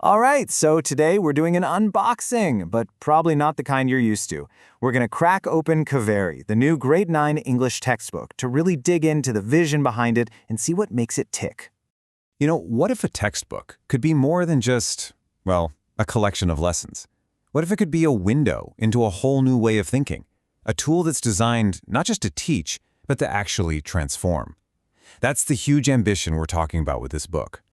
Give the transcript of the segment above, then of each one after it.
All right, so today we're doing an unboxing, but probably not the kind you're used to. We're going to crack open Kaveri, the new Grade 9 English textbook, to really dig into the vision behind it and see what makes it tick. What if a textbook could be more than just, a collection of lessons? What if it could be a window into a whole new way of thinking? A tool that's designed not just to teach, but to actually transform. That's the huge ambition we're talking about with this book.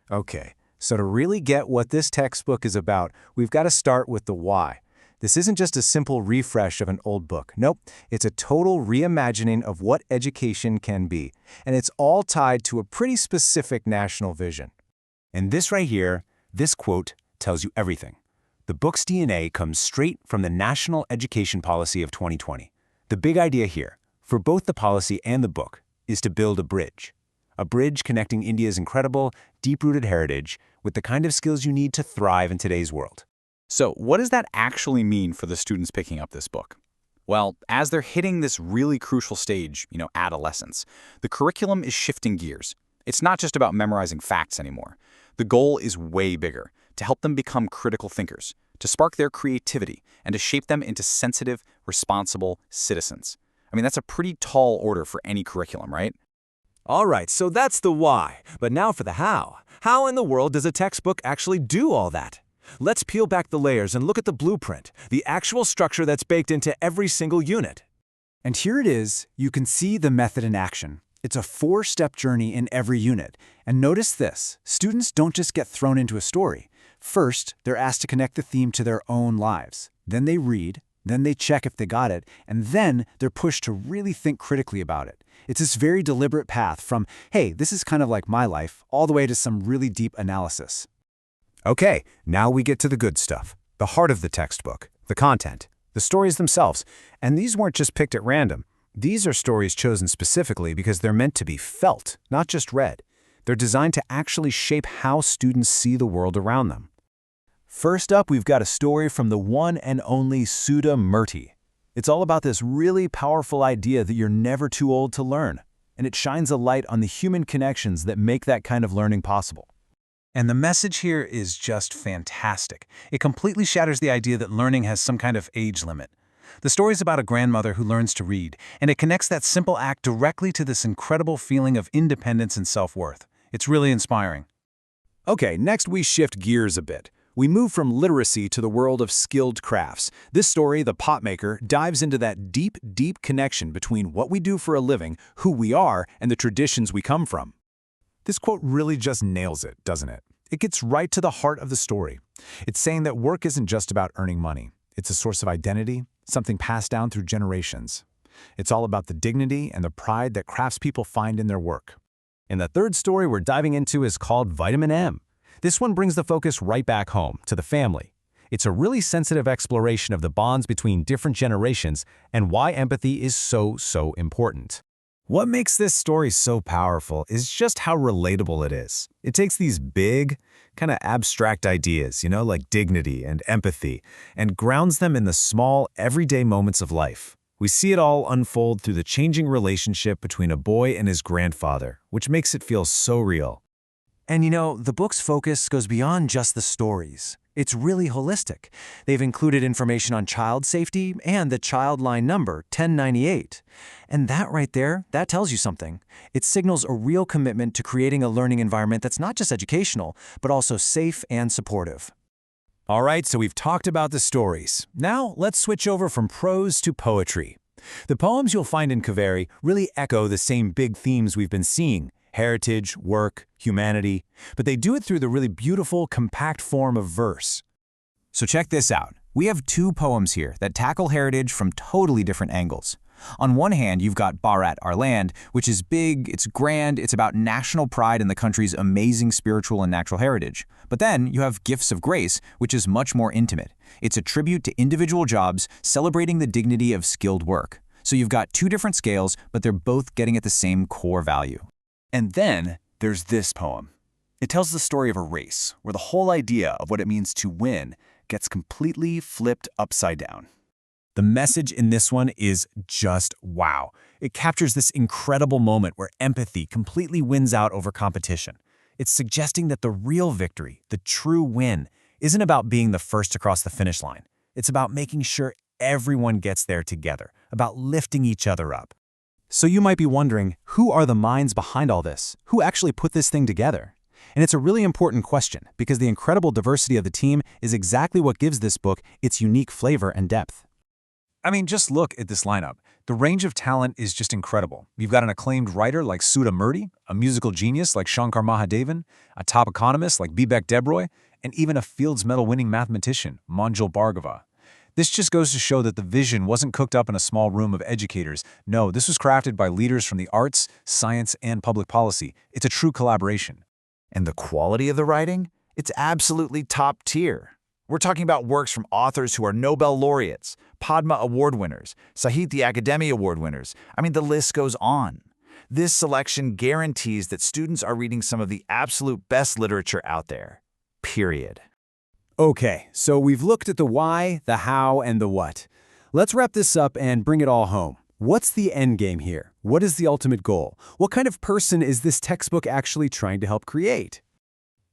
Okay, so to really get what this textbook is about, we've got to start with the why. This isn't just a simple refresh of an old book. Nope, it's a total reimagining of what education can be. And it's all tied to a pretty specific national vision. And this right here, this quote, tells you everything. The book's DNA comes straight from the National Education Policy of 2020. The big idea here, for both the policy and the book, is to build a bridge. A bridge connecting India's incredible, deep-rooted heritage with the kind of skills you need to thrive in today's world. So what does that actually mean for the students picking up this book? Well, as they're hitting this really crucial stage, adolescence, the curriculum is shifting gears. It's not just about memorizing facts anymore. The goal is way bigger, to help them become critical thinkers, to spark their creativity, and to shape them into sensitive, responsible citizens. That's a pretty tall order for any curriculum, right? All right, so that's the why. But now for the how. How in the world does a textbook actually do all that? Let's peel back the layers and look at the blueprint, the actual structure that's baked into every single unit. And here it is. You can see the method in action. It's a 4-step journey in every unit. And notice this, students don't just get thrown into a story. First, they're asked to connect the theme to their own lives. Then they read, then they check if they got it, and then they're pushed to really think critically about it. It's this very deliberate path from, hey, this is kind of like my life, all the way to some really deep analysis. Okay, now we get to the good stuff, the heart of the textbook, the content, the stories themselves. And these weren't just picked at random. These are stories chosen specifically because they're meant to be felt, not just read. They're designed to actually shape how students see the world around them. First up, we've got a story from the one and only Sudha Murty. It's all about this really powerful idea that you're never too old to learn, and it shines a light on the human connections that make that kind of learning possible. And the message here is just fantastic. It completely shatters the idea that learning has some kind of age limit. The story's about a grandmother who learns to read, and it connects that simple act directly to this incredible feeling of independence and self-worth. It's really inspiring. Okay, next we shift gears a bit. We move from literacy to the world of skilled crafts. This story, The Potmaker, dives into that deep, deep connection between what we do for a living, who we are, and the traditions we come from. This quote really just nails it, doesn't it? It gets right to the heart of the story. It's saying that work isn't just about earning money. It's a source of identity, something passed down through generations. It's all about the dignity and the pride that craftspeople find in their work. And the third story we're diving into is called Vitamin M. This one brings the focus right back home, to the family. It's a really sensitive exploration of the bonds between different generations and why empathy is so important. What makes this story so powerful is just how relatable it is. It takes these big, kind of abstract ideas, like dignity and empathy, and grounds them in the small, everyday moments of life. We see it all unfold through the changing relationship between a boy and his grandfather, which makes it feel so real. And the book's focus goes beyond just the stories. It's really holistic. They've included information on child safety and the child line number, 1098. And that right there, that tells you something. It signals a real commitment to creating a learning environment that's not just educational, but also safe and supportive. All right, so we've talked about the stories. Now let's switch over from prose to poetry. The poems you'll find in Kaveri really echo the same big themes we've been seeing: heritage, work, humanity, but they do it through the really beautiful, compact form of verse. So check this out. We have 2 poems here that tackle heritage from totally different angles. On one hand, you've got Bharat, Our Land, which is big, it's grand, it's about national pride in the country's amazing spiritual and natural heritage. But then you have Gifts of Grace, which is much more intimate. It's a tribute to individual jobs, celebrating the dignity of skilled work. So you've got 2 different scales, but they're both getting at the same core value. And then there's this poem. It tells the story of a race where the whole idea of what it means to win gets completely flipped upside down. The message in this one is just wow. It captures this incredible moment where empathy completely wins out over competition. It's suggesting that the real victory, the true win, isn't about being the first across the finish line. It's about making sure everyone gets there together, about lifting each other up. So you might be wondering, who are the minds behind all this? Who actually put this thing together? And it's a really important question because the incredible diversity of the team is exactly what gives this book its unique flavor and depth. I mean, just look at this lineup. The range of talent is just incredible. You've got an acclaimed writer like Sudha Murty, a musical genius like Shankar Mahadevan, a top economist like Bibek Debroy, and even a Fields Medal-winning mathematician, Manjul Bhargava. This just goes to show that the vision wasn't cooked up in a small room of educators. No, this was crafted by leaders from the arts, science, and public policy. It's a true collaboration. And the quality of the writing? It's absolutely top tier. We're talking about works from authors who are Nobel laureates, Padma Award winners, Sahitya Akademi Award winners. I mean, the list goes on. This selection guarantees that students are reading some of the absolute best literature out there. Period. Okay, so we've looked at the why, the how, and the what. Let's wrap this up and bring it all home. What's the end game here? What is the ultimate goal? What kind of person is this textbook actually trying to help create?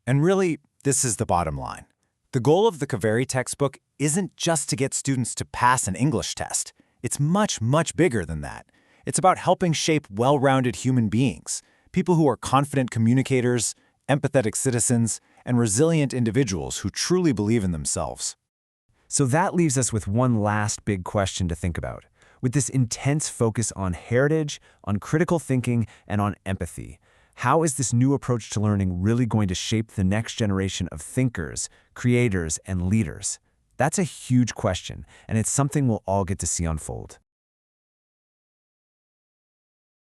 And really, this is the bottom line. The goal of the Kaveri textbook isn't just to get students to pass an English test. It's much, much bigger than that. It's about helping shape well-rounded human beings, people who are confident communicators, empathetic citizens, and resilient individuals who truly believe in themselves. So that leaves us with one last big question to think about. With this intense focus on heritage, on critical thinking, and on empathy, how is this new approach to learning really going to shape the next generation of thinkers, creators, and leaders? That's a huge question, and it's something we'll all get to see unfold.